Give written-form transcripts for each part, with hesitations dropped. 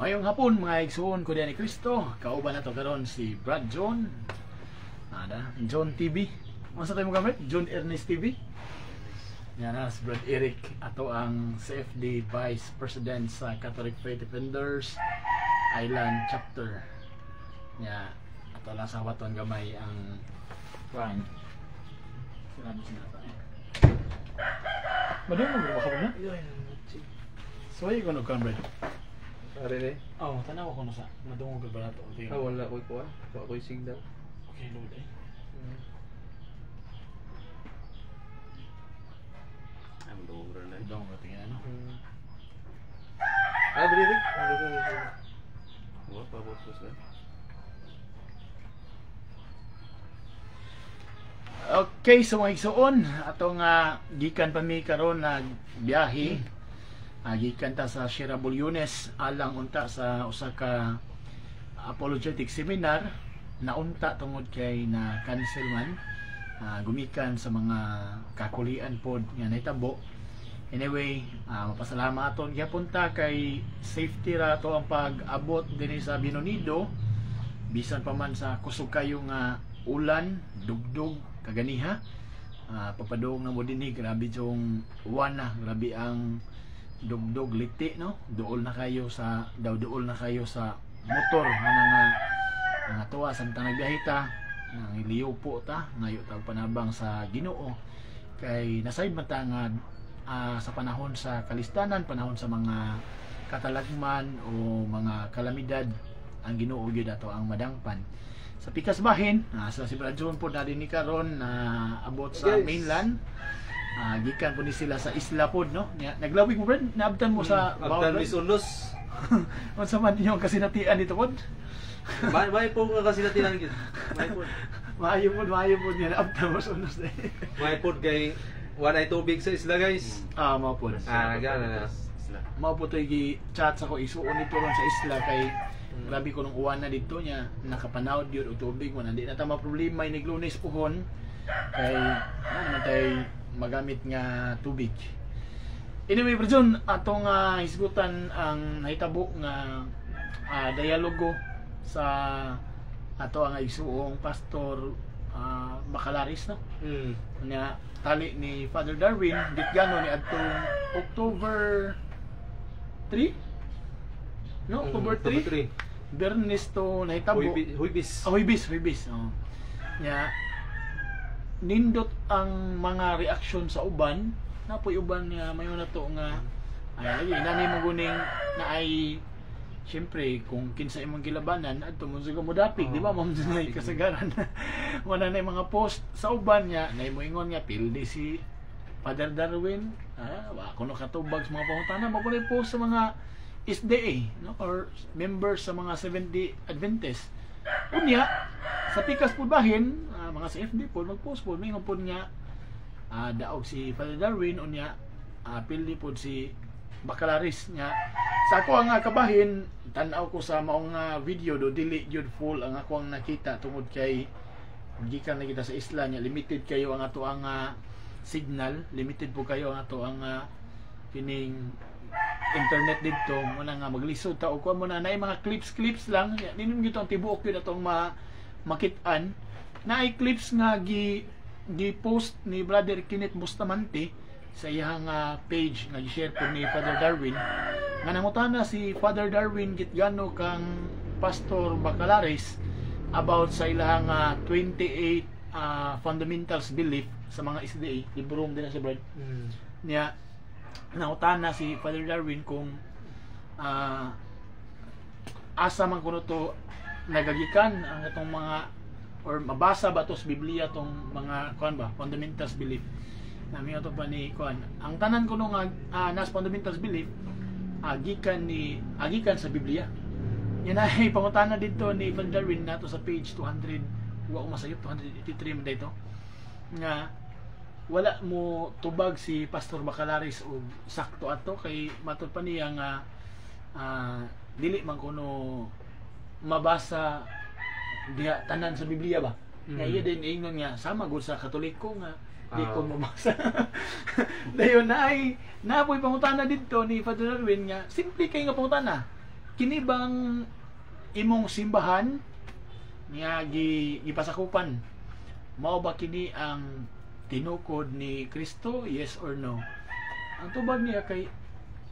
Mayong hapon mga igsoon ko diyan ni Cristo. Kauban na to karon si Brad John. John TV. Ano sa tayo mo gamit? John Ernest TV. Yan na si Brad Eric. Ato ang CFD Vice President sa Catholic Faith Defenders Island Chapter. Yan. Ato lang sa waton gamay ang Juan. Sinabi sinata. Madung mo ba ka ba na? So ay ko no Brad. Ari ni? Oh, tanaw ko na sa madungog ba nato. Wala ko kuha. Wala ko signal. Okay, load eh. Ay, madungog rin na. Madungog tingin ano. Ah, balik. Wala pa botos na. Okay, so mga igsoon, atong gikan pa mi karon na biyahe. Gikan ta sa Sierra Bulyones alang unta sa usa ka apologetic seminar na unta tungod kay na cancel man, gumikan sa mga kakulian pod nga nahitabo. Anyway, mapasalamat aton gyapon ta kay safety ra to ang pag-abot dinhi sa Binonido bisan pa man sa kusog kayo nga ulan, dugdog kaganiha. Papadong na mo dinhi, grabe yung uwan na, grabe ang dugdog liti no, duol na kayo sa motor nga tuwa samtang nagbiyahita nang iliw po ta ngayo tag panabang sa Ginoo kay nasayod man ta nga sa panahon sa kalistanan, panahon sa mga katalagman o mga kalamidad, ang Ginoo gyud ato ang madangpan sa pikas bahin. Sa si Brad John po na din ni karon na abot sa mainland. Gikan po ni sila sa isla pod no. Naglawig mo Brad, naabtan mo sa Abtan Misunos. Unsa man yung kasinatian dito pod? May po nga kasi natinan gid. May po. Maayo pod niya naabtan mo sa unos dai. May po kay wala ay tubig sa isla guys. Mao pod. Gana na. Mao po toy gi-chat sa ko isuon dito ron sa isla kay grabe ko nung uwan na dito niya nakapanawd yun og tubig mo hindi na ta problema inig Lunes puhon kay naman tay magamit nga tubig. Anyway, Brad John, atong hisgutan ang nahitabo nga dialogo sa ato ang isuong pastor Bacalaris no. Nya tali ni Father Darwin gitgano ni adtong October 3 no, October 3 Bernes to nahitabo. Huybis. Huybis. Oh. Nya nindot ang mga reaksyon sa uban, napoy uban nga mayon na to nga ay lagi nani mo guning na ay syempre kung kinsa imong gilabanan adto mo sa modapig, di ba ma'am nay kasagaran. Wala na mga post sa uban niya nay mo ingon nga pildi si Father Darwin, wa kuno katubag sa mga pangutana mo post sa mga SDA no or members sa mga 70 Adventist. Unya sa pikas pud bahin mga CFD po mag-post po mingon po nga daog si Father Darwin unya pildi po si Bacalaris nga sa ako ang kabahin tan-aw ko sa maong video do dili jud full ang ako ang nakita tungod kay gikan na kita sa isla nya limited kayo ang ato ang signal, limited po kayo ang ato ang kining internet dito mo na nga maglisod ta og kuan mo na nay mga clips lang dinon gito ang tibuok yun atong makit-an na ay clips nga gi-post ni Brother Kenneth Bustamante sa iyang page nga gi-share po ni Father Darwin nga nangutana si Father Darwin gitgano kang Pastor Bacalaris about sa ilang 28 fundamentals belief sa mga SDA libro din na si Brad niya nangutana si Father Darwin kung asa man kuno to nagagikan ang itong mga or mabasa ba to sa Biblia tong mga kuan ba fundamentals belief nami ato pa ni kuan ang tanan kuno nga nas fundamentals belief agikan sa Biblia. Yan ay pangutana dito ni Father Darwin nato sa page 200 wa ko masayop 283 man dito nga wala mo tubag si Pastor Bacalaris og sakto ato kay matud pa niya nga dili man kuno mabasa diha tanan sa Biblia ba. Nga iya din ingon nga sama gud sa Katoliko nga di ko mabasa. Dayon na ay napoy pangutana didto ni Father Darwin nga simple kay nga pangutana. kini bang imong simbahan nga gipasakupan mao ba kini ang tinukod ni Kristo, yes or no? Ang tubag niya kay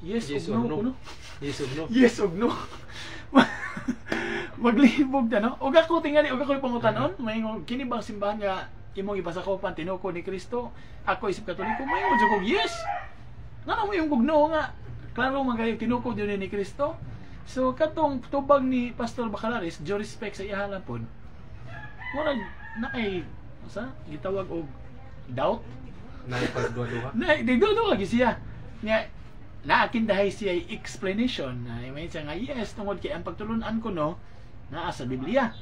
yes, Yes ug or no, no. kuno? Yes or no? Yes ug no. Maglibog ta no. Ug ako tingali ug ako pangutanon, mayingon kini bang simbahan nga imong ipasakupan tinukod ni Kristo? Ako isip Katoliko, mayingon jud kog yes. Ngano mo yung gugno nga klaro man kayo tinukod yun ni Kristo. So katong tubag ni Pastor Bacalaris, due respect sa iya pod. Murag na kay sa gitawag og doubt. Naipagduwa-duwa. Na digdo lagi siya. Nya naakin dahay siya explanation na may siya nga yes tungod kay ang pagtulunan ko no naa sa Biblia.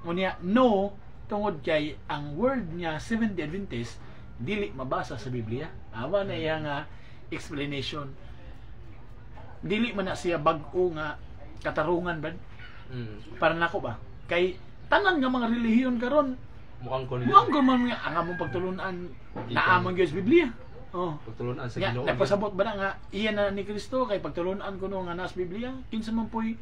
Unya no tungod kay ang word niya Seventh-day Adventist dili mabasa sa Biblia. Awa na iya nga explanation. Dili man na siya bag-o nga katarungan ba? Para nako ba? Kay tanan nga mga relihiyon karon Mukhang ko muang ko man nga ang among pagtulunan naamang gyud sa Biblia. Oh. pagtulunan sa Nga, Ginoo. napasabot ba na nga iya na ni Kristo kay pagtulunan ko no nga nas Biblia kinsa man poy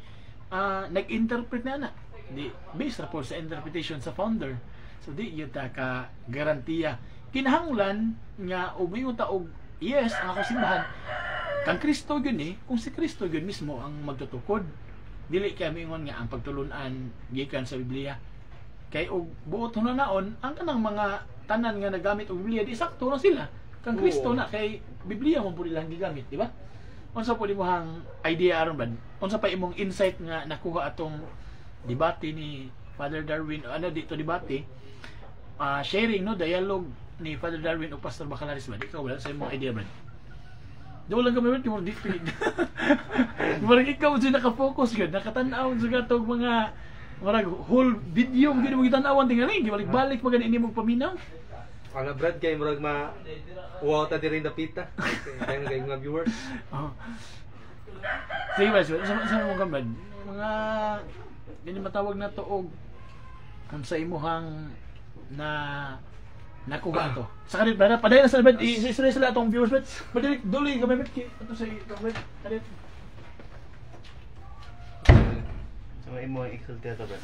nag-interpret na di based ra po sa interpretation sa founder. So di yun ta ka garantiya kinahanglan nga umayon ta og yes ang ako simbahan kang Kristo gyud ni kung si Kristo gyud mismo ang magtutukod dili kay mingon nga ang pagtulunan gikan sa Biblia kay og buot hunanaon ang kanang mga tanan nga nagamit og Biblia di sakto na sila kang Kristo Oo. na kay Biblia mo pud ilang gigamit di ba unsa pud imong idea aron bad unsa pa imong insight nga nakuha atong debate ni Father Darwin ano dito debate sharing no dialogue ni Father Darwin o Pastor Bacalaris ba? Ikaw wala sa imong idea ba? Daw lang kami mo dito. Murag ikaw dyan nakafocus yun, nakatanaw sa gatong mga murag whole video mo gini mo gitanawan tingali, gibalik-balik pa ganin imong paminaw. Ang Brad kay murag wow ta diri napita. Kay kay mga viewers. Oh. Sige ba, sa mo gambad? Mga gani matawag na to og unsa imuhang na nakuha to. Sa kanit ba padayon sa bed i-stress sila atong viewers bet. Padili duli kami bet ato sa kamay kanit. So imo exulti ato ba?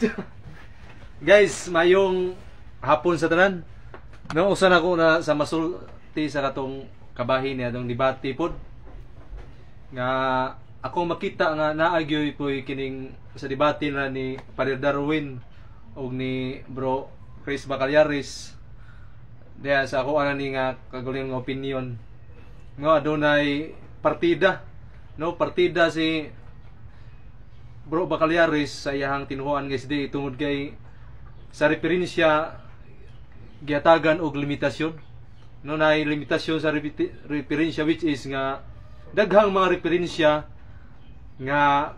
Guys, mayong hapon sa tanan. Nung usa na ko na sa masulti sa katong kabahin niya atong debate pod. Nga ako makita nga naagyoy poy kining sa debate na ni Father Darwin og ni Bro Chris Bacalaris. Diya sa ako ana ni nga kagaling nga opinion. Nga adunay partida. No, partida si Bro Bacalaris sa iyahang tinuhuan guys di tungod kay sa referensya giatagan og limitasyon. No na limitasyon sa referensya which is nga daghang mga referensya nga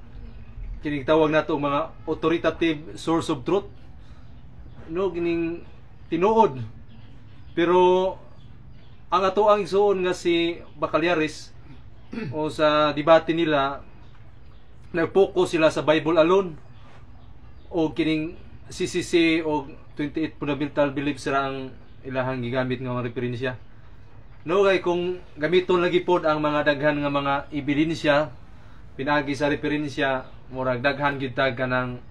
kining tawag nato mga authoritative source of truth. No kining tinuod. Pero ang ato ang igsuon nga si Bacalaris o sa debate nila nag-focus sila sa Bible alone o kining CCC o 28 fundamental beliefs sila ang ilahang gigamit nga mga referensya. No kay kung gamiton lagi pod ang mga daghan nga mga ebidensya pinagi sa referensya murag daghan gyud tag kanang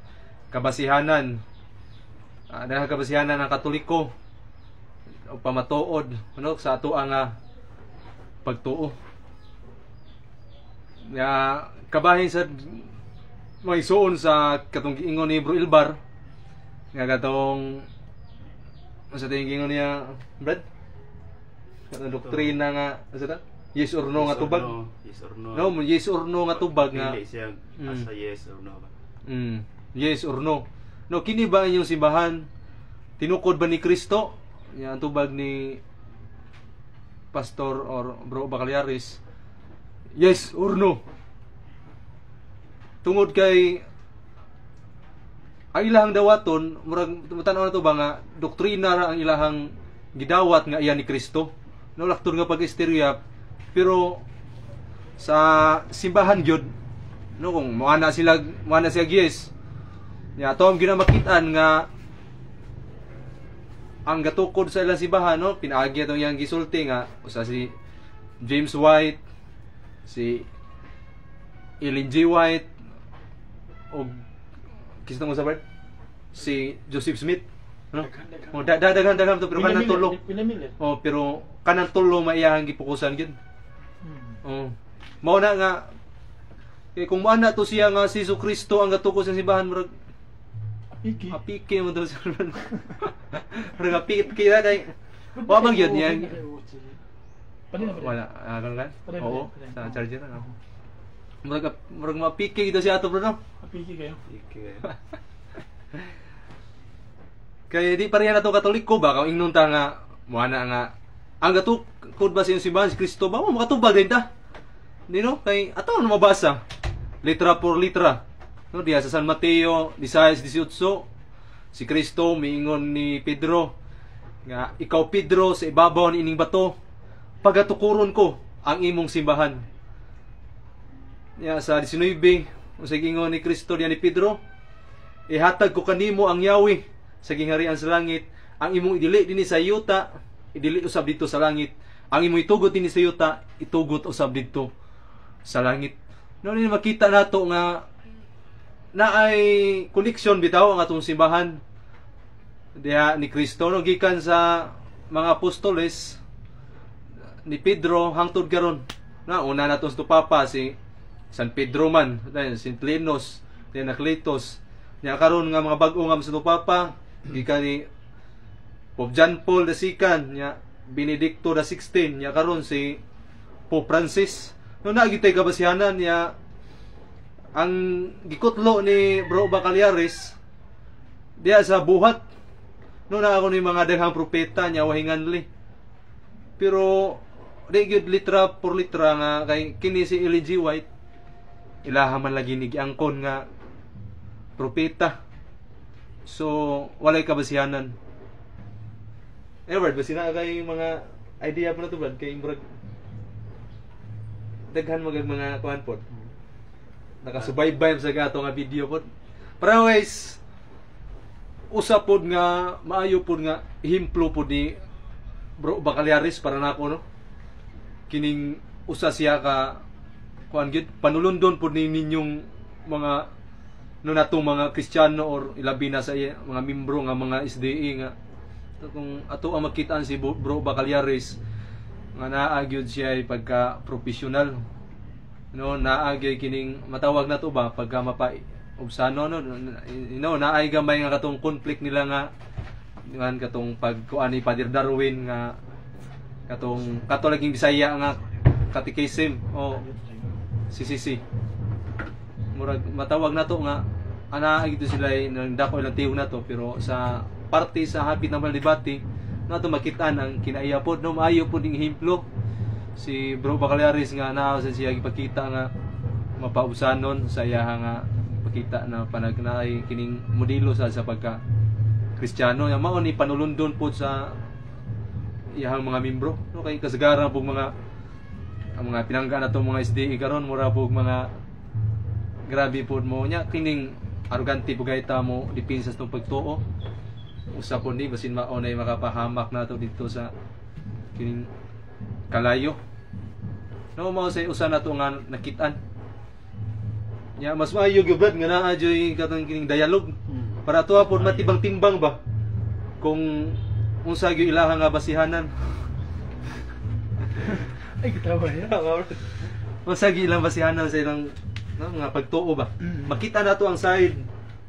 kabasihanan. Daghan kabasihanan ng Katoliko o pamatuod ano sa ato ang pagtuo. Nga kabahin sa may suon sa katong giingon ni Bro Ilbar nga katong sa tingin niya Brad katong doktrina nga sa ta yes or no nga tubag. Yes or no. No, yes or no nga tubag nga. Dili siya asa yes or no ba? Yes or no. No kini ba inyong simbahan tinukod ba ni Kristo? Yan tubag ni Pastor or Bro Bacalaris. Yes or no? Tungod kay ang ilahang dawaton, murag tanaw na to ba nga doktrina ra ang ilahang gidawat nga iya ni Kristo. No lakton nga pag-istorya pero sa simbahan gyud no kung moana siya yes. Ya ato ang ginamakitaan nga ang gatukod sa ilang simbahan no pinaagi atong yang gisulti nga usa si James White, si Ellen G. White og kisang sa Bart si Joseph Smith, no? O daghan to pero kanang tulo. Pinamilit. Oh, pero kanang tulo maiyahang gipukusan gyud. Oh. Mao na nga kung mo na to siya nga si Kristo ang gatukos sa simbahan murag Iki. apike mo to sa murag apike na kay wa man gyud niya. Wala, ano kan? Oo, sa charger na. Murag mapike gito siya ato bro, no? Apiki kayo. Okay. Kaya di pareha na to Katoliko ba kung ingnon ta nga muana nga ang gatukod ba sa simbahan si Kristo ba mo makatubag din ta. Di no? Kay ato ano mabasa litra por litra. No, diya sa San Mateo 16:18 si Kristo miingon ni Pedro nga ikaw Pedro sa ibabaw ni ining bato pagatukuron ko ang imong simbahan. Ya sa 19 usay ingon ni Kristo diya ni Pedro ihatag ko kanimo ang yawi sa gingharian sa langit, ang imong idili dinhi sa yuta, idili usab dito sa langit. Ang imong itugot dinhi sa yuta, itugot usab dito sa langit. No ni makita nato nga naay koneksyon bitaw ang atong simbahan diha ni Kristo no gikan sa mga apostoles ni Pedro hangtod karon. Na una nato sa papa si San Pedro man, St. Linus, Anacletus. Nya karon nga mga bag-o nga sa papa gikan ni Pope John Paul II nya Benedicto XVI nya karon si Pope Francis no nagitay kabasihanan nya ang gikutlo ni Bro Bacaliaris diya sa buhat no na ako ni mga daghang propeta nya wahinganli pero di gyud litra por litra nga kay kini si Ellen G. White ilaha man lagi ni giangkon nga propeta. So, walay kabasihanan. Edward, basi na kay mga idea pa na to, Brad? Kay Brad, daghan mga kuhan po. Nakasubaybay sa gato nga video po. Pero guys, usap po nga, maayo po nga, himplo po ni Bro Bacaliaris para na ako, no? Kining usa siya ka, kuhan gyud panulundon po ni ninyong mga no natong mga Kristiyano or ilabi na sa mga membro nga mga SDA nga kung ato ang makitaan si Bro Bacaliaris nga naagyod siya ay pagka professional no naagay kining matawag na to ba pagka mapaubsano no naay gamay nga katong conflict nila nga ngan katong pagkuan ni Father Darwin nga katong Katolikong Bisaya nga catechism o CCC murag matawag na to nga ana gito sila nang dako ilang tiyo na to pero sa parte sa hapit ng debate na to makitaan ang kinaiya pod no maayo pod ning himplo si Bro Bacaliaris nga naa sa siya gipakita nga mapausanon sa iya nga pakita na panagnaay kining modelo sa pagka Kristiyano yang mao ni panulundon pod sa iyang mga membro no kay kasagaran pug mga ang mga pinangga na to mga SDE karon mura pug mga grabe pod mo nya kining arugante pugay ta mo depensa sa pagtuo usa po ni basin mao nay makapahamak nato dito sa kining kalayo no mao say usa nato nga nakitaan nya mas maayo gyud nga naa joy katong kining dialogue para tuwa pod matibang timbang ba kung unsa gyud ilaha nga basihanan Ay kitawa ya. unsa gyud ilang basihanan sa ilang no, mga pagtuo ba makita nato ang side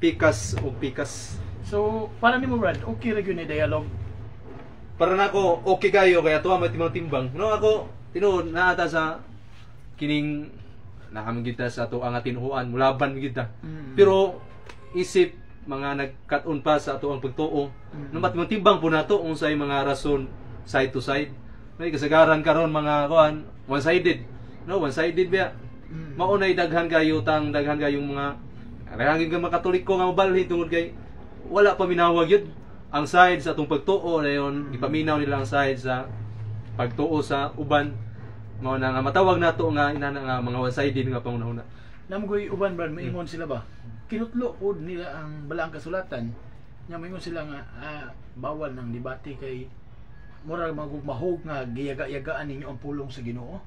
pikas o pikas So, para nimo Brad, okay ra gyud ni dialogue. para nako okay kayo kaya tuwa matibang timbang no ako tinuod naata sa kining nahamon kita sa ato ang tinuhuan mulaban kita pero isip mga nagkat-on pa sa ato ang pagtuo no matibang timbang po nato unsay mga rason side to side may kasagaran karon mga kuan one-sided no one-sided ba maunay daghan kayo daghan kayong mga rehangin ka mga Katoliko nga mabalhin tungod kay wala pa minawag yun ang side sa atong pagtuo na yun ipaminaw nila ang side sa pagtuo sa uban mao na nga matawag nato nga inana nga mga one-sided nga pangunahuna Namgoy uban Brad, maingon sila ba? Kinutlo pod nila ang balaang kasulatan. Nya maingon sila nga bawal ng debate kay mura magugmahog nga giyaga-yagaan ninyo ang pulong sa Ginoo.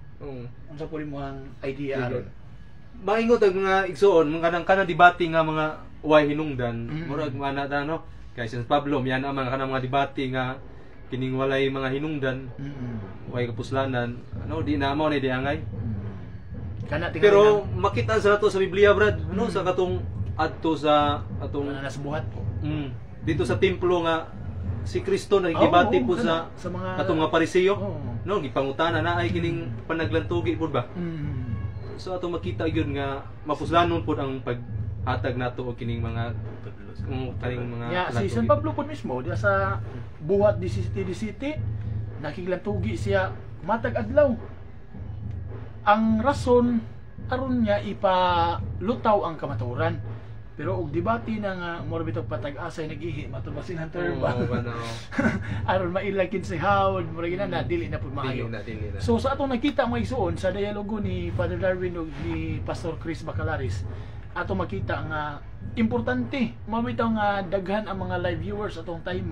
Unsa po mo ang idea aron? maingot ang mga igsoon mga kanang debate nga mga way hinungdan Mm. murag mana ta no kay San Pablo yan ang kanang mga debate nga kining walay mga hinungdan way kapuslanan ano di na mo ni di angay Kana tingnan pero makita sa nato sa Biblia brad ano sa katong adto sa atong nasa buhat po. dito sa templo nga si Kristo nagdebate po sa mga atong mga Pariseo Oo. no gipangutana na ay kining panaglantugi pud ba Mm. so ato makita gyud nga mapuslanon pud ang paghatag nato og kining mga kaning mga Ya, si San Pablo po mismo diya sa buhat 17 nakiglantugi siya matag adlaw. Ang rason aron niya ipalutaw ang kamaturan. Pero og debate na nga mura bitog patag-asay nag-ihi matubasin ang term ba. Aron mailagin si Howard mura ginana dili na pud maayo. dili na. So sa atong nakita mga igsoon sa dialogo ni Father Darwin ug ni Pastor Chris Bacalaris, ato makita nga importante mabitaw nga daghan ang mga live viewers atong time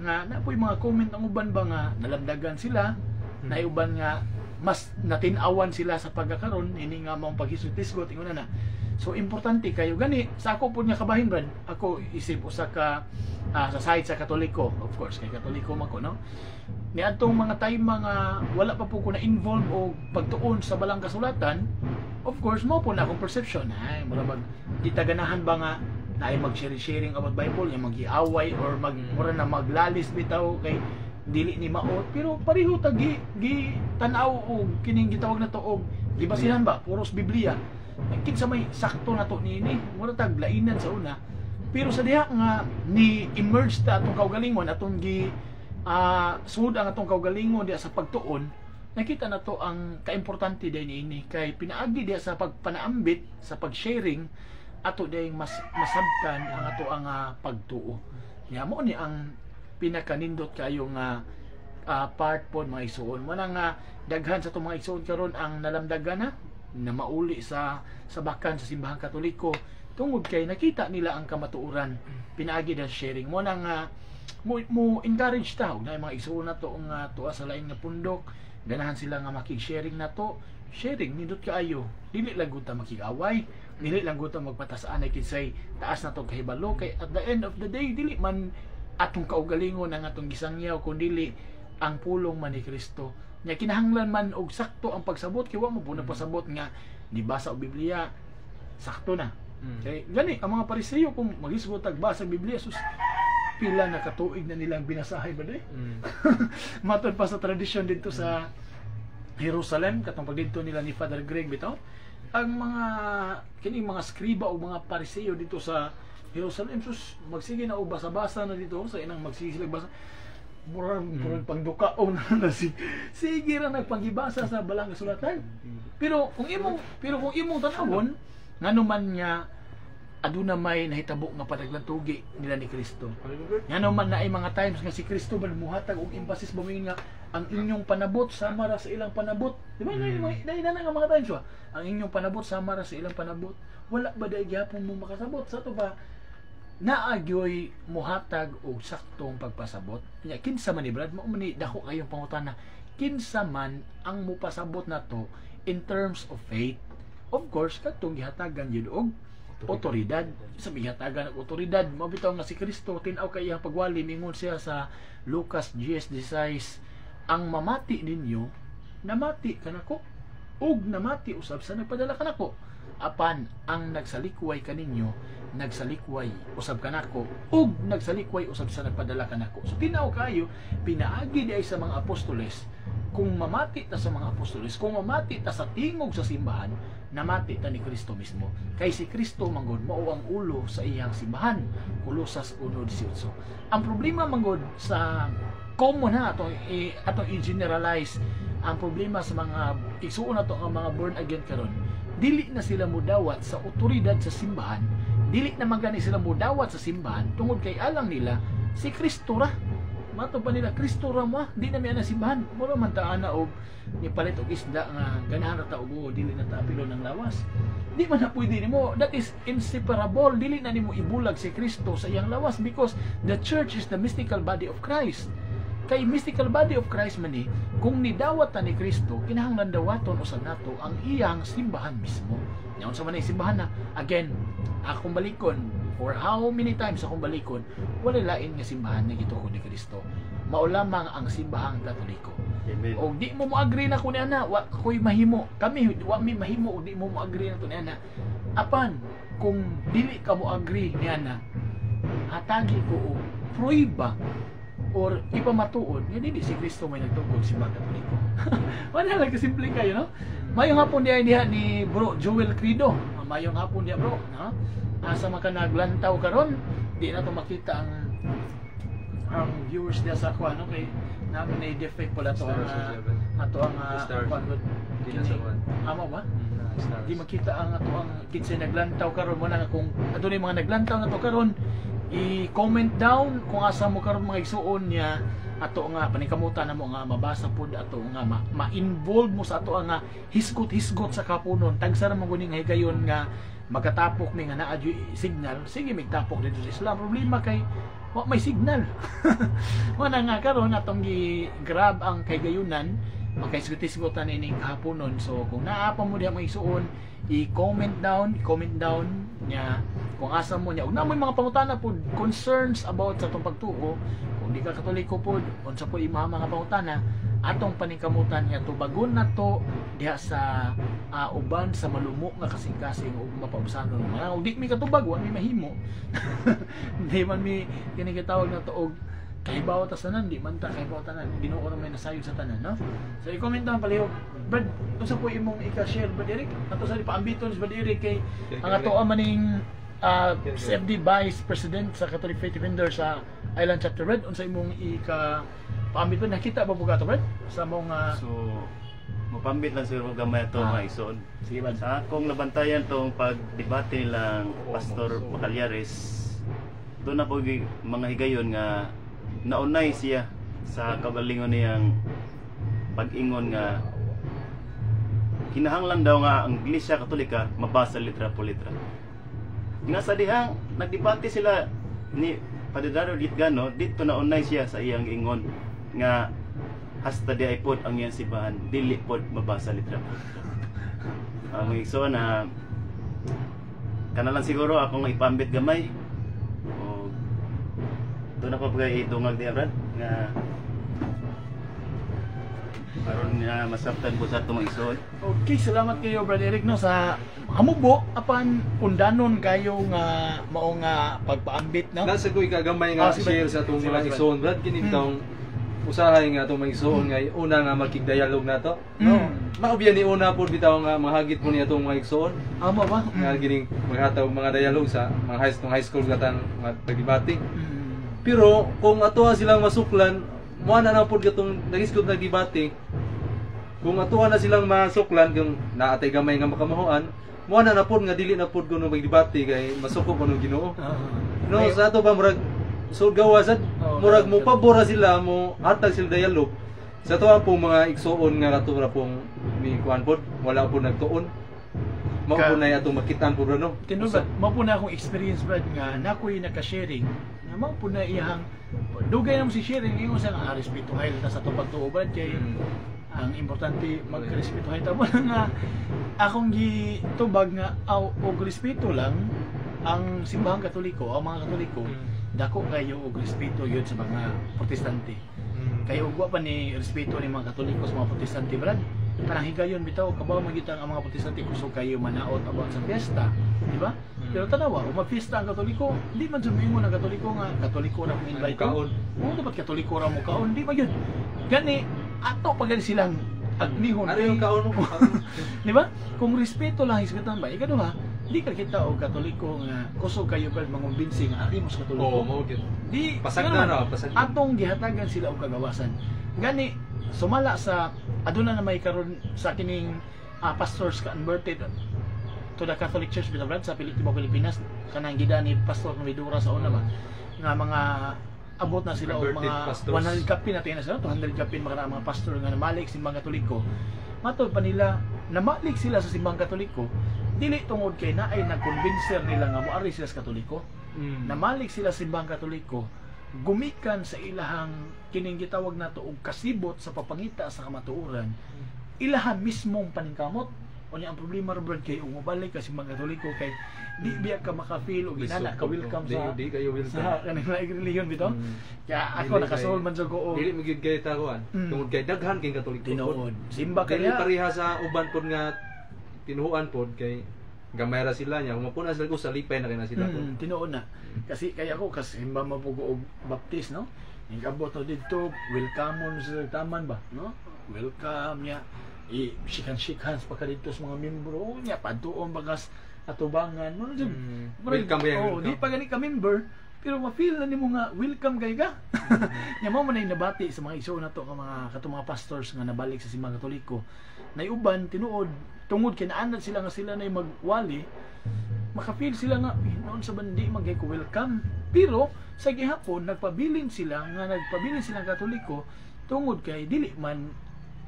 nga napoy mga comment ang uban ba nga nalamdagan sila, naiuban nga mas natinawan sila sa pagkakaroon ini nga mong paghisut-isgot ingon na. So importante kayo gani sa ako pud nga kabahin brad, ako isip usa ka sa side sa Katoliko, of course kay Katoliko man ko no. Ni atong mga time nga wala pa po ko na involve o pagtuon sa balang kasulatan, of course mo po na akong perception ay mura mag gitaganahan ba nga na ay mag-sharing about Bible, yung mag-iaway or mura na maglalis bitaw kay dili ni maot pero pareho ta gi tan-aw og kining gitawag na to og gibasihan ba puros Biblia kinsa may sakto na to niini mura tag lainan sa una pero sa diha nga ni emerge ta atong kaugalingon atong gi sud ang atong kaugalingon diha sa pagtuon nakita na to ang kaimportante din niini kay pinaagi diha sa pagpanaambit sa pag-sharing ato dayang masabtan ang ato ang pagtuo nya mo ni ang pinakanindot kayo nga part pod mga igsoon mo nga daghan sa itong mga igsoon karon ang nalamdagan na mauli sa bakan sa simbahang Katoliko tungod kay nakita nila ang kamatuoran pinaagi na sharing mo nga mo encourage ta og na mga igsoon na to nga tuwa sa lain nga pundok ganahan sila nga makig-sharing na to sharing nindot kaayo dili lang gud ta makig-away dili lang gud ta magpatas-anay kinsay taas na to kahibalo kay at the end of the day dili man atong kaugalingon ang atong gisangyaw kundi ang pulong man ni Kristo nya kinahanglan man og sakto ang pagsabot kay wa mo po pasabot nga nibasa og Biblia sakto na kay gani ang mga Pariseo kung maghisgot og basa Biblia sus pila na katuig na nilang binasahay ba matod pa sa tradisyon dito sa Jerusalem katong pagdidto nila ni Father Greg bitaw ang mga kining mga skriba o mga Pariseo dito sa Jerusalem sus magsige na og basa-basa na dito sa inang magsige sila basa murang pangdukaon na sige ra nagpangibasa sa balang kasulatan pero kung imong tanawon ngano man nga aduna may nahitabo nga padaglantugi nila ni Kristo ngano man na ay mga times nga si Kristo ba muhatag og emphasis ba nga ang inyong panabot sama ra sa ilang panabot di ba dahil na nga mga times ang inyong panabot sama ra sa ilang panabot wala ba dahil gyapon mo makasabot sa to ba naagyoy muhatag og saktong pagpasabot nya kinsa man ni Brad mo ni dako kayong pangutana kinsa man ang mupasabot na to in terms of faith of course katong gihatagan gyud og otoridad sa gihatagan og otoridad mabitaw nga si Kristo tin-aw kay iyang pagwali mingon siya sa Lucas 10:16 ang mamati ninyo namati kanako ug namati usab sa nagpadala kanako apan ang nagsalikway kaninyo nagsalikway usab kanako ug nagsalikway usab sa nagpadala kanako so tinaw kayo pinaagi di ay sa mga apostoles kung mamati ta sa mga apostoles kung mamati ta sa tingog sa simbahan namati ta ni Kristo mismo kay si Kristo manggod mao ang ulo sa iyang simbahan Kolosas 1:18 ang problema manggod sa common atong i-generalize ang problema sa mga igsuon nato ang mga born again karon dili na sila mudawat sa otoridad sa simbahan dili na magani sila mudawat sa simbahan tungod kay alang nila si Kristo ra mato pa nila Kristo ra mo di na miya na simbahan mura man ta ana og ni palit og isda nga ganahan ra ta og dili na ta apilo ng lawas di man na pwede nimo that is inseparable dili na nimo ibulag si Kristo sa iyang lawas because the church is the mystical body of Christ kay mystical body of Christ man ni, kung nidawat ta ni Kristo, kinahanglan dawaton usab nato ang iyang simbahan mismo. Yaon sa man ang simbahan na, again, akong balikon, for how many times akong balikon, wala lain nga simbahan na gituko ni Kristo. Mao lamang ang simbahang Katoliko. Amen. O di mo agree na ko ni ana, wa ko'y mahimo. Kami wa mi mahimo og di mo agree na to ni ana. Apan kung dili ka mo agree ni ana, hatagi ko og prueba or ipamatuod nga dili si Kristo may nagtugod simbahang Katoliko. Wala lang kasimple kayo, no? Mayong hapon diha ni Bro Joel Crido. Mayong hapon diha, bro, no? Asa man ka naglantaw karon, di na to makita ang viewers niya sa kuan, no? Kay namin na defect pala to ang ato ang kuan gud. Amo ba? Di makita ang ato ang kinsay naglantaw karon mo na kung adunay mga naglantaw na to karon, i-comment down kung asa mo karon mga igsuon niya ato nga paningkamutan na mo nga mabasa pud ato nga ma-involve mo sa ato nga hisgot-hisgot sa kapunon tagsa ra mo guni nga higayon nga magkatapok mi nga naa signal, sige migtapok dito sa Islam. Problema kay wa may signal. Wala nga karon atong gi-grab ang kaygayunan, makaisgot-isgotan ining kahaponon. So kung naa pa mo diha may isuon, i-comment down nya kung asa mo nya. Ug na may mga pangutana pud concerns about sa atong pagtuo. Kung di ka Katoliko pud, unsa po imong mga pangutana atong paningkamutan nga tubagon na to diha sa uban sa malumo nga kasing-kasing ug mapausanon mga ug di mi katubag wa mi mahimo. Di man mi kini gitawag na to og kahibaw ta sanan, di man ta kahibaw tanan, Ginoo ra may nasayod sa tanan, no? So i-comment down palihog, Brad, unsa po imong i-share, Brad Eric? Ato sa paambiton si Brad Eric kay ang ato maning CFD Vice President sa Catholic Faith Defender sa Island Chapter, Brad, unsa imong paambit ba nakita ba buga to, Brad? Sa mga So mapambit lang siguro gamay ito mga isuon. sige, Brad. Sa akong nabantayan tong pagdebate nilang Pastor Bacalyares, doon na po mga higayon nga naunay siya sa kabalingon niyang pag-ingon nga kinahanglan daw nga ang Iglesia Katolika mabasa litra po litra. Nga sa dihang nagdebate sila ni Padre Dario Ditgano, dito naunay siya sa iyang ingon nga hasta di ay pod ang iyang simbahan dili pod mabasa litra po litra. Ang igso na kanalang siguro akong ipambit gamay. Doon ako pagay idungag diya, Brad, nga karon nga masabtan po sa itong igsoon. Okay, salamat kayo, Brad Eric, no, sa hamubo apan undanon kayo nga mao nga pagpaambit, no? Nasa ko ikagamay nga sige, share sa itong sige, mga sige. igsoon, Brad, kinitong usahay nga itong mga igsoon nga una nga magkigdialog na to. No? Maubyan ni una po bitaw nga mahagit po niya itong mga igsoon. Amo ba? Nga gining maghatag og mga dialog sa mga high school gatang mga pagdebate. Pero kung atuha silang masuklan, mo na na pud katong nagisgot na debate. Kung atuha na silang masuklan kung naatay gamay nga makamahuan, mo na na pud nga dili na pud kuno magdebate kay masuko kuno Ginoo. No, sa ato ba murag so gawasad murag mo pabora sila mo hatag sila dialog. Sa ato pong mga igsoon nga kato ra pong ni kuan pod, wala po nagtuon. Mao po na atong makitaan po no. Tinubad, mao po na akong experience, Brad, nga nakoy naka-sharing. Nga mao po na iyang dugay na mo si sharing ingon sa nga respetuhay ta sa atong pagtuo, Brad, kay ang importante magrespetuhay ta mo nga akong gitubag nga og respeto lang ang simbahang Katoliko, ang mga Katoliko dako kayo og respeto yun sa mga protestante. Kayo ugwa pa ni respeto ni mga Katoliko sa mga protestante, Brad. Parang higayon bitaw kabaw magitang ang mga protestante kusog kayo manaot about sa fiesta, di ba? Pero tanawa, kung magfiesta ang Katoliko, di man sabihin mo na Katoliko nga Katoliko ra mo invite kaon. Oo, dapat Katoliko ra mo kaon, di ba yun? Gani ato pag silang agnihon. Ano yung kaon mo? Di ba? Kung respeto lang hisgatan ba, ikaduha, di ka kita og Katoliko nga kusog kayo pa mangumbinsi nga ari mo sa Katoliko. Oo, mo gid. Di Pasag nga na naman, na, pasag. atong gihatagan sila og kagawasan. Gani sumala sa aduna na may karon sa kining pastors converted to the Catholic Church bitaw, Brad, sa Pilipinas kanang gida ni Pastor Novidura sa una ba nga mga abot na sila og Converted mga pastors. 100 kapin natin na sila 200 kapin mga pastor nga namalik simbang Katoliko. Matod pa nila namalik sila sa simbang Katoliko dili tungod kay naay nagkonvincer nila nga moari sila sa Katoliko. Namalik sila sa simbang Katoliko gumikan sa ilahang kining gitawag nato og kasibot sa papangita sa kamatuoran, ilahan mismong paningkamot. Unya ang problema ra brad kay umabalik kasi mga Katoliko kay di biya ka maka-feel og inana ka welcome sa di kayo welcome sa kanila relihiyon bitaw. Kaya ako Dili nakasul kay- man sa ko dili magid kay taguan tungod kay daghan kay Katoliko tinuod. Simba kay kaya pareha sa uban pod nga tinuhuan pod kay gamay ra sila nya mapuna sila ko sa lipay na kay na sila pod. tinuod na. Kasi kaya ako kasi simba mapugo og baptist no. Ingabot to dito, welcome mo sa taman ba, no? Welcome niya. Shikan-shikan pa ka dito sa mga membro niya, paduon bagas atubangan mo. Welcome ba yan? Di pa gani ka member, pero ma-feel na nimo nga welcome kay ka. Nya mo man ay nabati sa mga iso na to ka mga katong mga pastors nga nabalik sa simbang Katoliko. Nay uban tinuod tungod kay naanad sila nga sila nay magwali, maka-feel sila nga noon sa bandi magay ko welcome. Pero sa gihapon nagpabilin sila ang Katoliko tungod kay dili man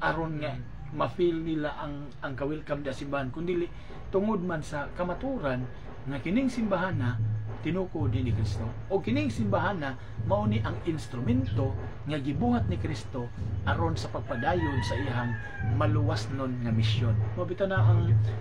aron nga ma-feel nila ang ka-welcome da simbahan kundi tungod man sa kamaturan nga kining simbahan na tinuko din ni Kristo o kining simbahan na mao ni ang instrumento nga gibuhat ni Kristo aron sa pagpadayon sa iyang maluwas nun nga misyon. Mabita na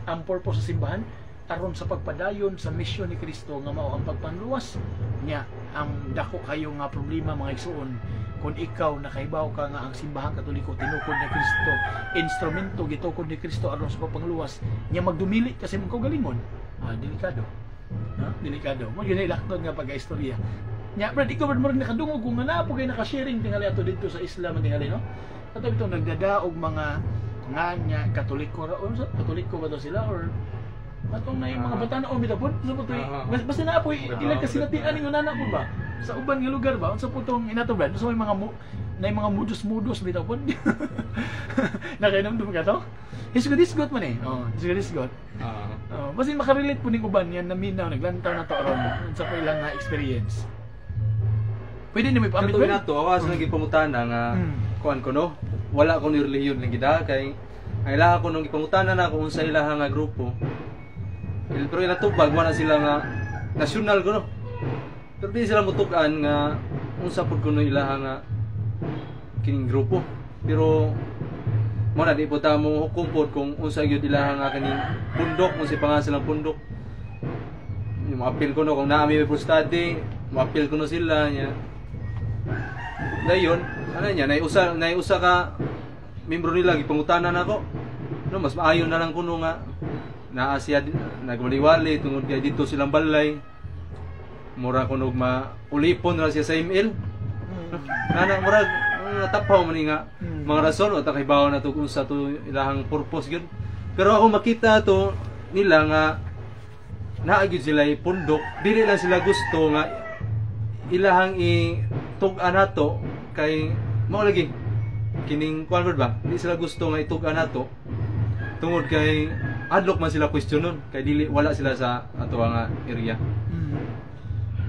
ang purpose sa simbahan aron sa pagpadayon sa misyon ni Kristo nga mao ang pagpanluwas niya. Ang dako kayo nga problema mga igsoon kung ikaw nakahibaw ka nga ang simbahang Katoliko tinukod ni Kristo, instrumento gitukod ni Kristo aron sa pagpangluwas niya, magdumili kasi mong kaugalingon, delikado. Delikado mo yun ay lakton nga pagka-istorya nya. Brad, ikaw brad mo rin nakadungog kung nga na po kayo nakasharing tingali ato dito sa Islam tingali, no? At ito nagdadaog mga nga nya Katoliko ra, Katoliko ba to sila or atong na yung mga batanaon bitapon sa putoy basta na po ilang kasinatian ng nana po ba sa uban nga lugar ba unsa putong inato brad so may mga mga mudos bitapon nakainom ka to isgot man eh isgot basin makarelate po ning uban yan naminaw naglantaw na to aron sa ilang experience. Pwede ni may paamit Katuwi na to, awas na gipamutana nga kuan ko no. Wala ko ni relihiyon lang gida kay ang ilaha ko nung gipamutana na kung unsa ilaha nga grupo. Pero ila tubag wala sila nga nasyonal ko no. Pero di sila mutukan nga unsa pud kuno ilaha nga kining grupo. Pero mo na di po ta mo hukom pod kung unsa gyud ilaha nga kaning pundok, unsa pangalan ng pundok. Yung appeal ko no kung naa mi for study, mo-appeal ko no sila nya. Dayon, ano niya, naiusa ka membro nila gipangutanan nako. No, mas maayo na lang kuno nga naa siya nagwali-wali tungod kay dito silang balay. Mura kuno maulipon ra siya sa email. Nana murag natapaw man nga mga rason o takahibaw na to kung sa to ilahang purpose gyud. Pero ako makita to nila nga naagid sila pundok, dili lang sila gusto nga ilahang itug-an nato kay mao lagi kining kuan ba di sila gusto nga itug-an nato tungod kay adlok man sila questionon kay dili wala sila sa ato nga area.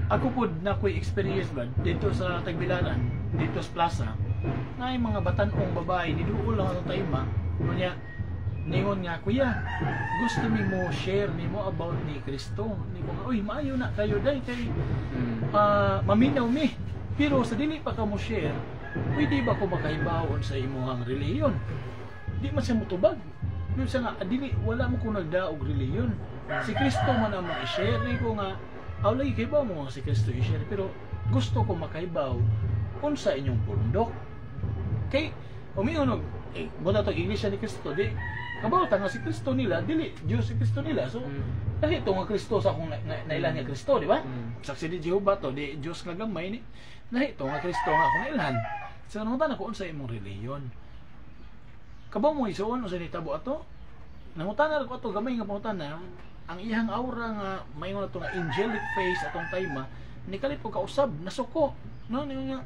Ako pod na ko'y experience ba dito sa Tagbilaran, dito sa plaza na yung mga batanong babae niduol lang atong tayma kunya ningon nga, kuya, gusto mi mo share nimo about ni Kristo. Nimo nga, uy, maayo na kayo day kay maminaw mi. Pero sa dili pa ka mo share, pwede ba ko makahibaon sa imuhang relihiyon? Di man siya mutubag. Yung siya nga, dili, wala mo ko nagdaog relihiyon. Si Kristo man ang ma-share. Di ko nga, lagi kahibaw mo si Kristo i-share. Pero gusto ko makahibaw kung sa inyong pundok. Kay, umiunog, muna itong Iglesia ni Kristo, di, kabautan nga si Kristo nila, dili, Diyos si Kristo nila. So, ito nga Kristo sa akong nailan nga Kristo, di ba? Saksi di Jehovah to, di Diyos nga gamay ni. Ito nga Kristo nga akong nailan. So, nangutan ako sa imong reliyon. Kabaw mo isuon, o sa nitabo ato, nangutan na ako ato, gamay nga pangutan na, ang iyang aura nga, mayon na ito nga angelic face atong tayma, nikalit ko kausab, nasuko. No, nga,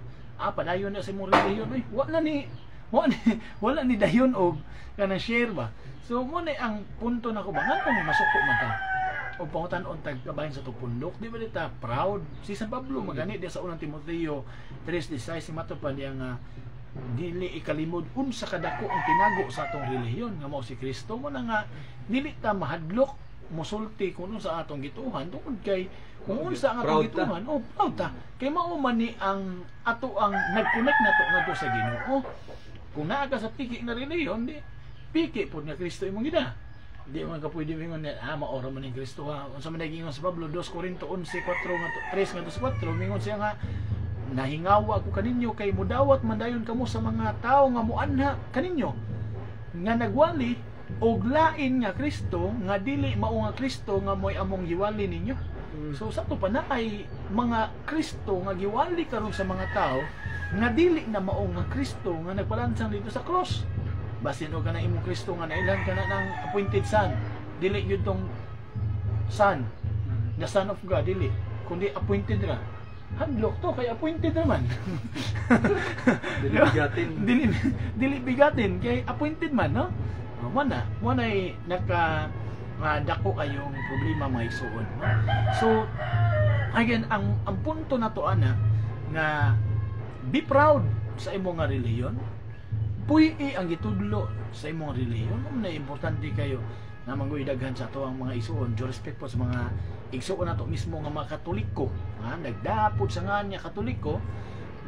padayon na sa imong reliyon. Ay, wala ni dayon og kanang share ba. So mo ni ang punto nako ba nganong masuko man ta o pangutan-on tag kabahin sa tupundok, di ba dita proud si San Pablo magani dia sa unang Timoteo 3:16 si matupan diya nga dili ikalimod unsa kadako ang tinago sa atong relihiyon nga mao si Kristo mo na nga dili ta mahadlok mosulti kuno sa atong gituhan tungod kay Kung unsa ang Proud atong gituman, proud ta. Kay mao man ni ang ato ang nag-connect nato ngadto sa Ginoo. Kung naa ka sa piki nga reliyon, di piki pud nga Kristo imong gida. Di man ka pwede mingon maora man ni Kristo ha. Unsa man naging sa Pablo 2 Corinto 11:4 nga 3 nga 4 mingon siya nga nahingawa ako kaninyo kay mudawat man dayon kamo sa mga tao nga muanha kaninyo nga nagwali og lain nga Kristo nga dili mao nga Kristo nga moy among giwali ninyo. So sa to pa na ay mga Kristo nga giwali karon sa mga tao nga dili na mao nga Kristo nga nagpalansang dito sa cross. Basin o ka na imong Kristo nga nailan ka na ng appointed son. Dili yun tong son, the son of God, dili. Kundi appointed ra. Hadlok to, kay appointed naman. Dili bigatin. dili bigatin, kay appointed man, no? Muna ay dako kayong problema mga igsuon. No? So, again, ang punto na to, ana, nga be proud sa imong nga reliyon. Puy ang gitudlo sa imong reliyon. Na importante kayo na manguidaghan sa ato ang mga igsuon. Due respect po sa mga igsuon nato mismo nga mga Katoliko. Nagdapod sa nga niya Katoliko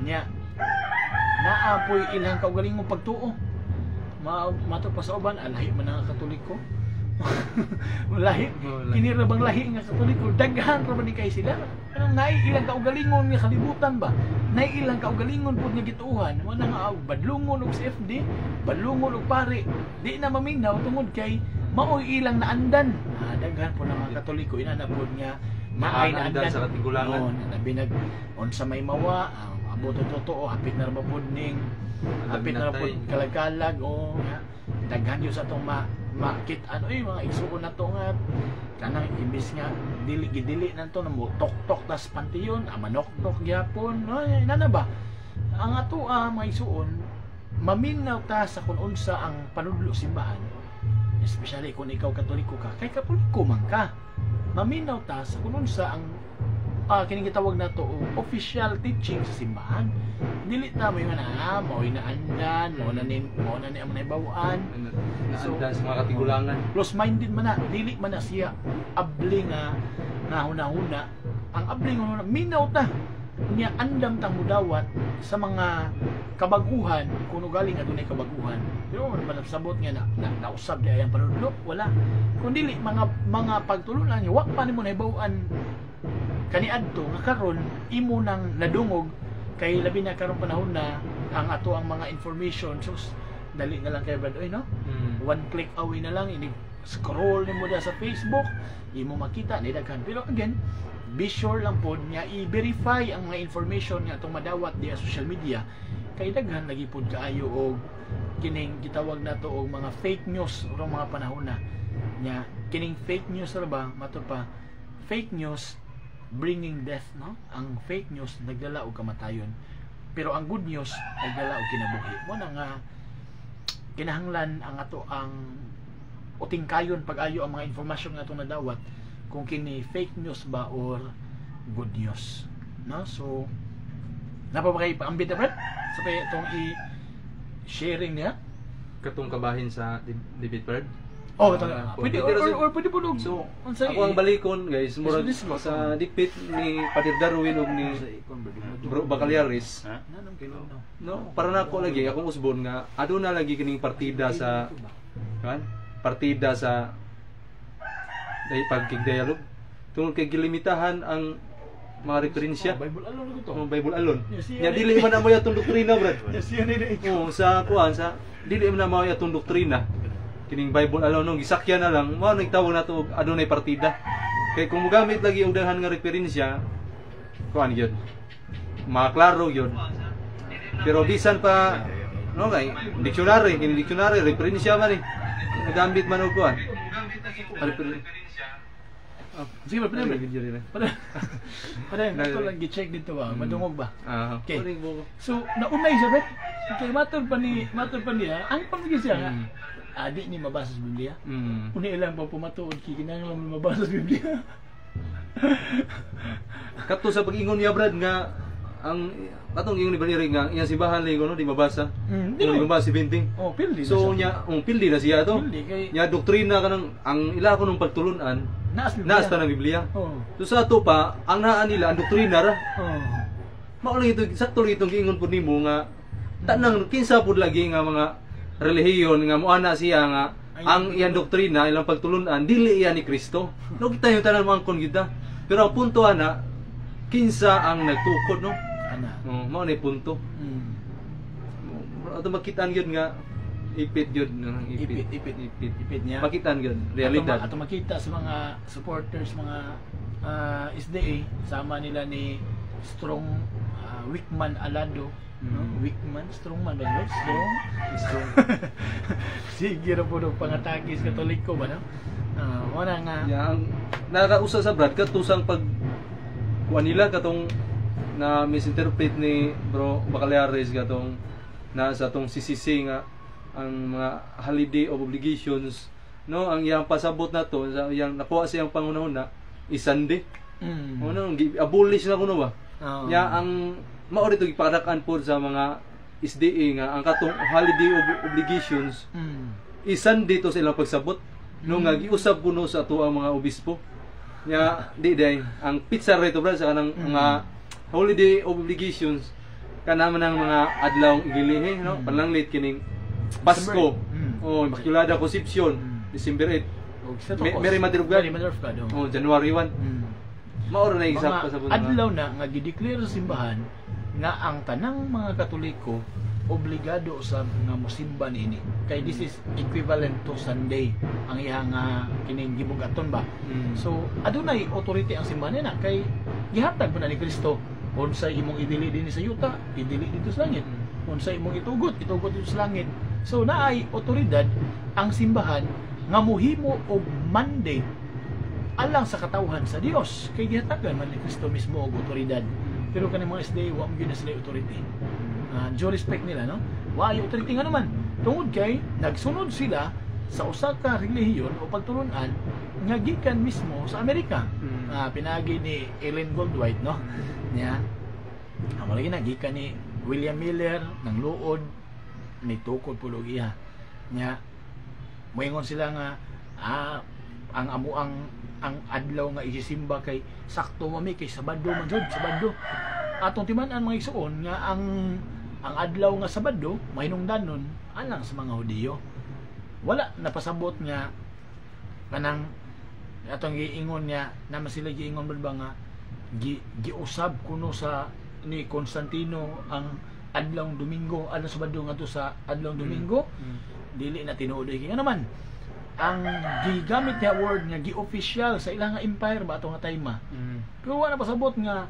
niya naapoy ilang kaugalingong pagtuo. Mato pa sa uban, lahi man nga Katoliko. lahi kini ra bang lahi nga Katoliko, daghan ra ba ni kay sila? Anong naiilang kaugalingon nga kalibutan ba? Naiilang kaugalingon pud nga gituuhan, mo na nga badlungon og CFD, badlungon og pare. Di na maminaw tungod kay maoy ilang naandan. Daghan po ng mga Katoliko inana pud nga maay naandan sa katigulangan. Nabinag unsa may mawa, abot totoo, hapit na ra ba pud ning hapit na ra pud kalagalag o daghan yo sa atong makit mga igsuon na to nga kanang imbis nga dili nanto na mo tok-tok tas pantiyon manok-tok gyapon nana ba ang ato mga igsuon maminaw ta sa kun unsa ang panudlo simbahan, especially kung ikaw Katoliko ka kay Katoliko man ka, maminaw ta sa kun unsa ang kining gitawag nato official teaching sa simbahan. Dili ta mo yung mao'y naandan, mo na ni ang naibawaan. Naandan sa mga katigulangan. Close-minded man na, dili man na siya abling nga huna-huna. Ang abling huna, minaw ta niya andam tang mudawat sa mga kabaguhan kuno galing adunay kabaguhan. Pero man sabot nga nausab di ayang panudlo, wala. Kun dili mga pagtulunan niya, wa pa nimo naibawaan kaniadto nga karon imo nang nadungog kay labi na karong panahon na ang ato ang mga information so dali na lang kay brad no? One click away na lang ini scroll nimo da sa Facebook imo makita ni daghan. Pero again, be sure lang pod nga i-verify ang mga information nga atong madawat di sa social media kay daghan lagi pod kaayo og kining gitawag nato og mga fake news urang mga panahon na nya kining fake news ra ba mato pa fake news bringing death, no? Ang fake news nagdala og kamatayon. Pero ang good news nagdala og kinabuhi. Mo na nga kinahanglan ang ato ang utingkayon pag-ayo ang mga informasyon nga atong nadawat kung kini fake news ba or good news, no? So napabagay pa ambit Brad sa so, itong i-sharing niya katong kabahin sa debate Brad. Pwede or pwede po nung so ako ang balikon guys murag sa dipit ni Padir Darwin ug ni Bro Bacaliaris no para nako lagi akong usbon nga aduna lagi kining partida sa partida sa pagkig-dialog tungod kay gilimitahan ang mga referensya Bible alon gito Bible alon nya dili man amoy atong doktrina Brad sa kuan sa dili man amoy atong doktrina kining Bible alone nung gisakyan na lang mo nagtawag nato og adunay partida kay kung mogamit lagi og daghan nga referensya kuan gyud maklaro gyud pero bisan pa no kay dictionary kining dictionary referensya man nagamit man og kuan sige ba pala ito lang gi-check dito ba madungog ba okay so naunay siya bet kay matod pa niya ang pamigay siya adi ni mabasa sa Biblia. Uni ilang pa pumatuod kinahanglan mo mabasa sa Biblia. Kadto sa pag-ingon niya Brad nga ang katong ingon ni Baliri nga iyang simbahan ligo no di mabasa. Dili mabasa si Binting. Pildi. So nya pildi na siya to. Nya doktrina kanang ang ila ko nung pagtulunan Naas pa ng Biblia. Oo. So sa ato pa, ang naa nila ang doktrina ra. Oo. Mao lang ito sakto itong giingon pud nimo nga tanang kinsa pud lagi nga mga relihiyon nga moana siya nga ang iyang doktrina ilang pagtulunan dili iya ni Kristo. No kita yung tanan mangkon kita. Pero ang punto ana kinsa ang nagtukod no? Ana. Mao ni punto. Ato makitaan gyud nga ipit gyud Ipit niya. Makitaan gyud realidad. Ato makita sa mga supporters, mga SDA, sama nila ni Strong Wickman Alado. No? Wickman, Strongman ba yun? Strong. Sige na po ng pangatake sa Katoliko ba, no? Wala nga. Yang nakausa sa Brad katusang pag kuan nila katong na misinterpret ni Bro Bacalares katong nasa tong CCC nga ang mga holiday of obligations no ang iyang pasabot na to sa iyang nakuha siyang pangunahuna is Sunday. Ano abolish na kuno ba? Ya ang mao dito gipadakan pod sa mga SDA nga ang katong holiday of obligations isan dito sa ilang pagsabot no nga giusab kuno sa ato ang mga obispo nya di day ang pizza rito bra sa kanang mga holiday of obligations kana man ang mga adlaw igilihi no panlanglit kining Pasko Immaculada Concepcion December 8 Mary Mother of God January 1 mao na isap pa sa adlaw na nga gideclare sa simbahan nga ang tanang mga Katoliko obligado sa nga mosimba niini kay this is equivalent to Sunday ang iyang kining gibugaton ba. So adunay authority ang simbahan na kay gihatag man ni Kristo unsay imong idili dinhi sa yuta idili dito sa langit, unsay imong itugot dito sa langit. So naay otoridad ang simbahan nga mohimo og mandate alang sa katawhan sa Dios kay gihatagan man ni Kristo mismo og otoridad. Pero kanang mga SDA wa mo gyud na sila authority. Due respect nila no. Wa ay authority nga naman. Tungod kay nagsunod sila sa usa ka relihiyon o pagtulunan nga gikan mismo sa Amerika. Pinagi ni Ellen Goldwhite no. Nya amo lagi na gikan ni William Miller ng luod ni tukod pulog iya. Nya moingon sila nga ang adlaw nga isimba kay sakto mami kay Sabado man jud, Sabado. Atong timan-an mga igsoon nga ang adlaw nga Sabado mahinungdanon alang sa mga Hudiyo. Wala napasabot nga kanang atong giingon nga naman sila giingon ba nga giusab kuno sa ni Constantino ang adlawng Domingo alang Sabado ngadto sa adlawng Domingo. Dili na tinuod kay naman ang gigamit niya word nga gi-official sa ilang empire ba ato nga tayma. Pero wala pasabot nga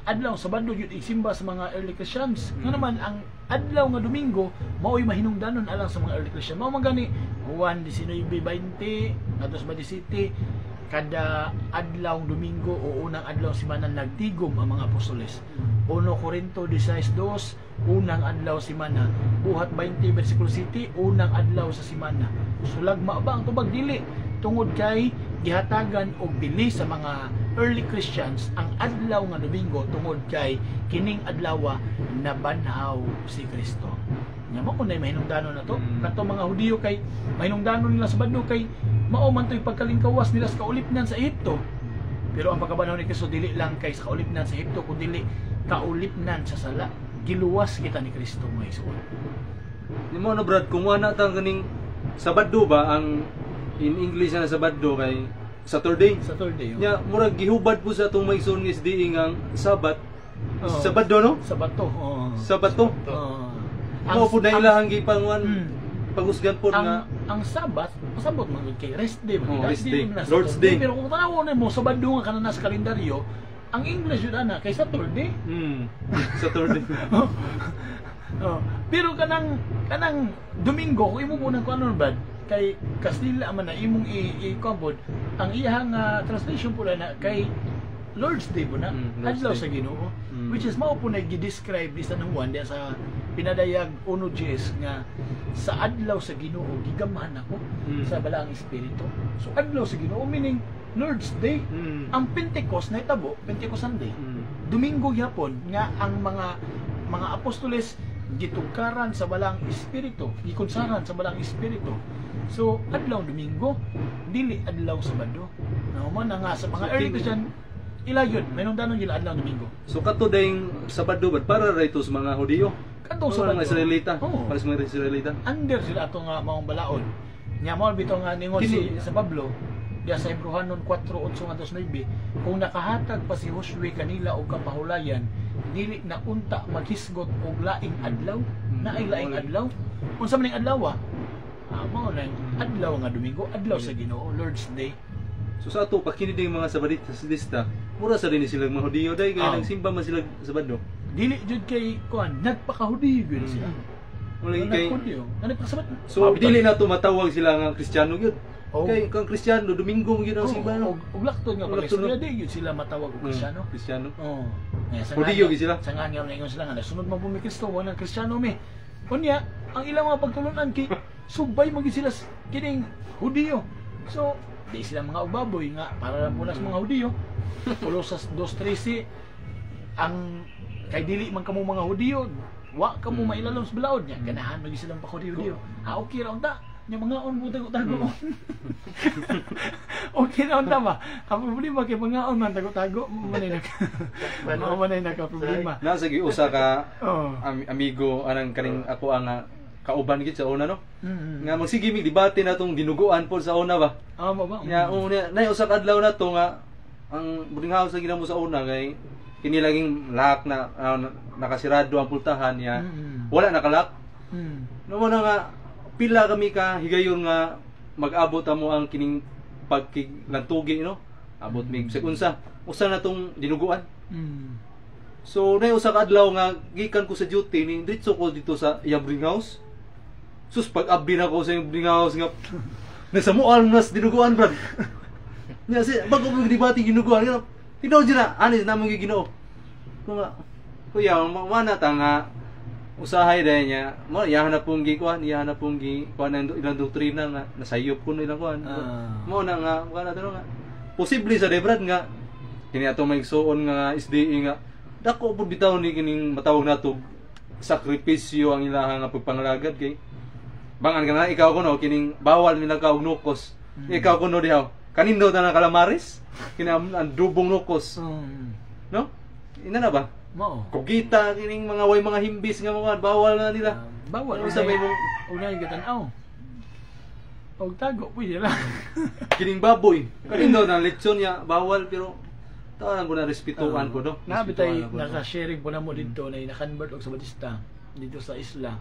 adlaw Sabado gyud isimba sa mga early Christians. Nga naman ang adlaw nga Domingo mao'y mahinungdanon alang sa mga early Christian. Mao man gani Juan 19:20 ngadto sa 27 kada adlaw Domingo o unang adlaw simana nagtigom ang mga apostoles. 1 Corinto 16:2 unang adlaw simana, buhat 20 bersikulo 7 unang adlaw sa simana. Sulagma ba ang tubag dili tungod kay gihatagan og bili sa mga early Christians ang adlaw nga Domingo tungod kay kining adlaw nabanhaw si Kristo. Nya mao kunay mahinungdanon na to. Kato mga Hudiyo kay mahinungdanon nila sa Sabado kay mao man to'y pagkalingkawas nila sa kaulipnan sa Ehipto. Pero ang pagkabanhaw ni Kristo dili lang kay sa kaulipnan sa Ehipto kundi kaulipnan sa sala. Giluwas kita ni Kristo mga igsoon. Ni mo no Brad kung wala ta kaning Sabado ba ang in English na Sabado kay Saturday. Saturday. Nya murag gihubad po sa atong maigsoon nga SDA nga Sabat. Sabado no? Sabato. Sabato. Mao pud na ilahang gipanguan pagusgan pod nga ang Sabat, pasabot man kay rest day man. Rest day. Lord's Day. Pero kung tanaw mo Sabado nga kanana sa kalendaryo, ang English yun ana kay Saturday. Saturday. Pero kanang Domingo kung imo muna ko ano bad kay Kastila man na imong i-covered ang iyang translation pula na kay Lord's Day po na adlaw sa Ginoo which is mao po na gi-describe isa ng Juan diya sa pinadayag 1:10 nga sa adlaw sa Ginoo gigamhan ako sa balaang espiritu. So adlaw sa Ginoo meaning Lord's Day. Ang Pentecost na itabo, Pentecost Sunday. Domingo gyapon nga ang mga apostoles gitugkaran sa balang espiritu, gikonsaran sa balang espiritu. So adlaw Domingo, dili adlaw Sabado. Naman na nga sa mga early Christian ilayon, mayroong tanong gila adlaw Domingo. So kato dayong Sabado ba para rito sa mga Hudiyo? Kadtong Sa Sabado. mga Israelita. Oo. Para sa mga Israelita. Under sila ato nga maong balaod. Nya mo bitaw nga ningon Kini- sa Pablo, diya sa Hebrehanon 4:8-9, kung nakahatag pa si Josue kanila og kapahulayan, dili na unta maghisgot og laing adlaw, na ay laing adlaw. Unsa man ning adlaw? Mao na yung adlaw nga Domingo, adlaw sa Ginoo, Lord's Day. So sa ato pakinig ding mga Sabadista, mura sa din silang mga Hudiyo day kaya nagsimba man sila Sabado. Dili jud kay kuan nagpakahudiyo gyud sila. Wala kay Nagpahudiyo. Nagpasabat. so dili na to matawag sila nga Kristiyano gyud. Oh. Kay kang Kristiyano Domingo gyud ang simba no. Og laktod nga Og laktod, pag-istorya no? di gyud sila matawag og Kristiyano. Kristiyano. Oo. Hudiyo gyud sila. Sa nga nga ingon sila nga sunod man pumi Kristo wala Kristiyano mi. Unya, ang ilang mga pagtulunan kay subay magi sila kining Hudiyo. So, di sila mga ubaboy nga para lang muna sa mga Hudiyo. Kolosas 2:13 ang kay dili man kamo mga Hudiyo, wa kamo mailalom sa balaod niya. Ganahan magi silang pa Hudiyo. Okay ra unta. Nya mga on mo tago-tago. Okay na unta ba? Ang problema kay mga on man tago-tago manay nagka-problema. Nasa giusa ka Oh. amigo anang kaning ako ang kauban gid sa una no. Mm. Nga magsige mig debate na tong dinuguan po sa una ba. Mo ba? Nya una nay usa ka adlaw na to nga ang boarding house na ginamo sa una kay kini laging lock na nakasirado ang pultahan niya. Wala nakalak. Mm. No na nga pila kami ka higayon nga mag-abot amo ang kining pagkilantugi no. Abot mig sa unsa. Usa na tong dinuguan. Mm. So nay usa ka adlaw nga gikan ko sa duty ni diretso ko dito sa iyang boarding house. Sus pag-abdi na ko sa iyang boarding house nga nasamuan nas dinuguan brad. Nya si bago mo debate ginuguan nga tinaw dira ani na mo Ginoo. Ko nga kuya mana ta nga usahay dahil niya mo yahan na pong gikuan yahan na pong gikuan ang ilang doktrina nga nasayop ko ilang kuan mo na nga kana to nga posible sa debrad nga kini ato may igsuon nga SDE nga dako pud bitaw ni kining matawag nato sakripisyo ang ilaha nga pagpangalagad kay bangan ka na ikaw kuno kining bawal nila ka og nukos ikaw kuno dihaw kanindo ta na kalamaris kini ang dubong nukos no ina na ba Mo. kugita kining mga way mga himbis nga mga bawal na nila. Bawal Ano sabay mo unay gatan-aw. Og tago pwede lang. kining baboy. Kanindo na lechon niya bawal pero tawanan ko na respetuhan ko no. Nabitay Respetuhan ko, no? naka-sharing po na mo dito na na-convert og sa Batista dito sa isla.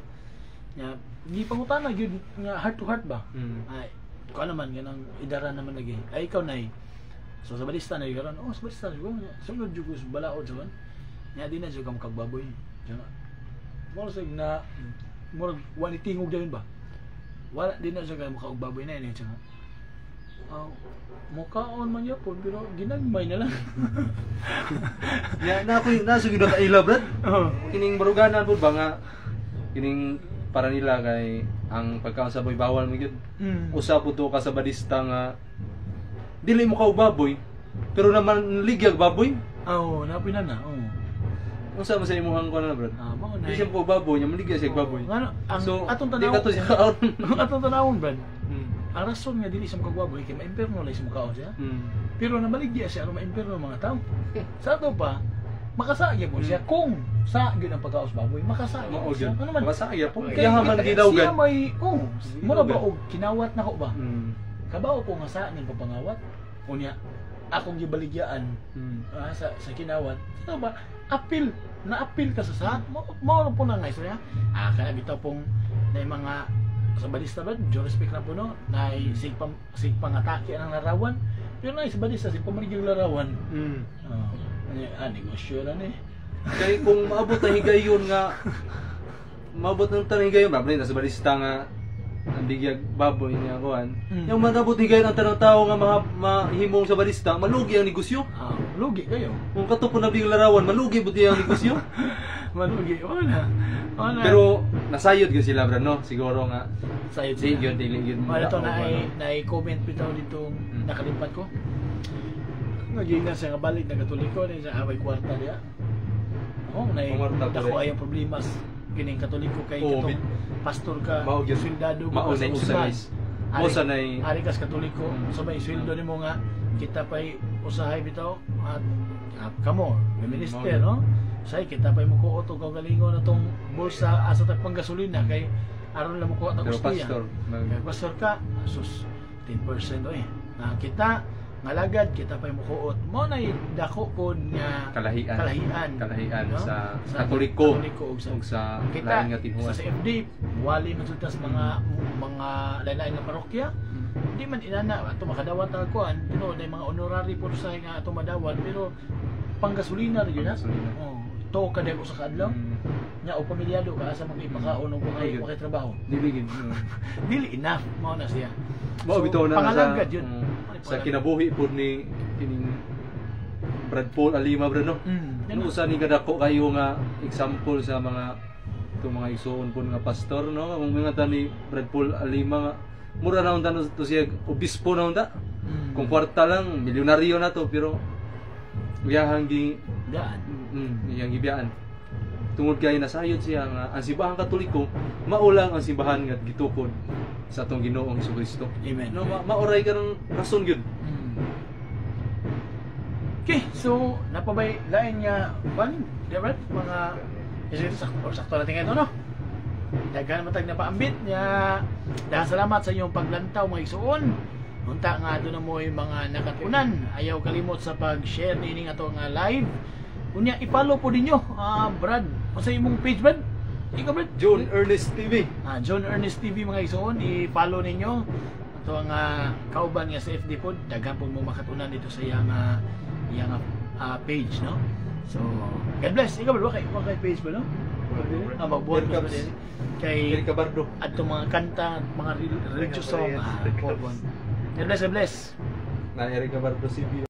Nya gi pangutana gyud nga heart to heart ba? Ay ko naman ganang idara naman lagi. Ay ikaw nay. So sa Batista na gyud oh sa Batista gyud sunod jud ko sa balaod sa man. Nya di na jud kam kagbaboy. Diyan. Mo sa na mo wani tingog dayon ba? Wala din na siya kay mukha og baboy na yun siya. Mukhaon man yapon pero ginagmay na lang. Ya na ko naso gyud ka ila brad. Oh. Kining baruganan pud ba nga kining para nila kay ang pagkaon sa boy bawal mo gyud. Usa pud to ka sa Batista nga dili mo ka og baboy pero naman ligyag baboy. Oh, napin na. Oh. Unsa man sa imong kuan na brad? Mao na. Di siya po baboy, nya maligya siya baboy. Ngano ang So, atong di tanaw. ka to siya kaon. Atong tanawon brad. Ang rason nga dili siya makagbaboy kay ma-imperno lang siya mukhaon siya. Pero namaligya siya aron ma-imperno ang mga tao. Sa ato pa makasaya po siya kung sa gyud ang pagkaos baboy, makasaya Mao po siya. gyud. Ano man? Masaya po. Kaya Kaya man siya gidawgan. may mura ba og kinawat nako ba? Kabaw po nga sa ning papangawat. Unya akong gibaligyaan sa kinawat. Ito ba apil na apil ka sa mao po na nga istorya. Kana bitaw pong na mga sa Batista ba, due respect na po no, na sigpang atake ang larawan. Pero na sa Batista sigpang maligig larawan. Negosyo na ni. Kay kung maabot ang higayon nga maabot ng tanang higayon, babay na sa Batista nga ang bigyag baboy niya kuan. Yung maabot higayon ang tanang tao nga mahimong sa Batista, malugi ang negosyo. Lugi kayo. Kung kato po na biglang larawan, malugi buti ang negosyo. Malugi, wala. Pero nasayod gyud sila bro no, siguro nga sayod di siya. gyud dili gyud. Wala to na comment bitaw dito nakalipat ko. Naging siya nga balik na Katoliko na siya away kwarta diya. Dako ay ang problema kining Katoliko kay katong pastor ka, soldado ka sa usa usad. guys. Mo sa nay Ari kas Katoliko, so may sweldo nimo nga kita pa'y usahay bitaw at kamo, may minister, no? Say kita pa'y mukuot og kagalingon atong bulsa asa tag panggasolina kay aron lang mukuha ta pero kustiya. pastor. Kay pastor ka, sus 10% oy. Kita ngalagad kita pa'y mukuot. Mo nay dako pod nga kalahian no? sa Katoliko ug ug sa kita lain nga tinhuan. sa CFD wali man sa mga lain-lain nga parokya. Hindi man inana ato makadawat ang kuan, pero may mga honorary po sa nga ato madawat pero panggasolina rin yun ha. Oh, to ka dego sa kadlaw. Nya o pamilyado ka asa magipakaon og mga trabaho. Dili gid. Dili enough mao na siya. Mao bitaw na sa pangalagad yun. sa kinabuhi po ni kining Brad Paul Alima bro no. Ano usa ni kadako kayo nga example sa mga itong mga igsoon po nga pastor no. Ang mga tani Brad Paul Alima nga mura na unta to siya obispo na unta. Kung kwarta lang milyonaryo na to pero iyahang gi daan. Iyang gibiyaan. Tungod kay nasayod siya nga ang simbahan Katoliko maulang ang simbahan nga gitukod sa atong Ginoong Hesukristo. Amen. No, mauray ka ng rason gyud. Okay, so napabay lain nga ban, David, mga sakto natin ito no. Daghan matag na paambit nya. Dahil salamat sa inyong paglantaw mga igsuon. Unta nga doon na mo yung mga nakatunan. Ayaw kalimot sa pag-share nining ato nga live. Unya i-follow po ninyo, Brad. Sa imong page, Brad? Ikaw, Brad? John Ernest TV. John Ernest TV mga igsoon, i-follow ninyo. Ito ang kauban nga sa FD pod, daghan po mo makatunan dito sa iyang page, no? So, God bless. Ikaw, Brad, wakay page ba, no? Magbuhat mo sa din. Kay Erika Bardo. at mga kanta, mga religious song, God bless, God bless. Na Erika Bardo CV.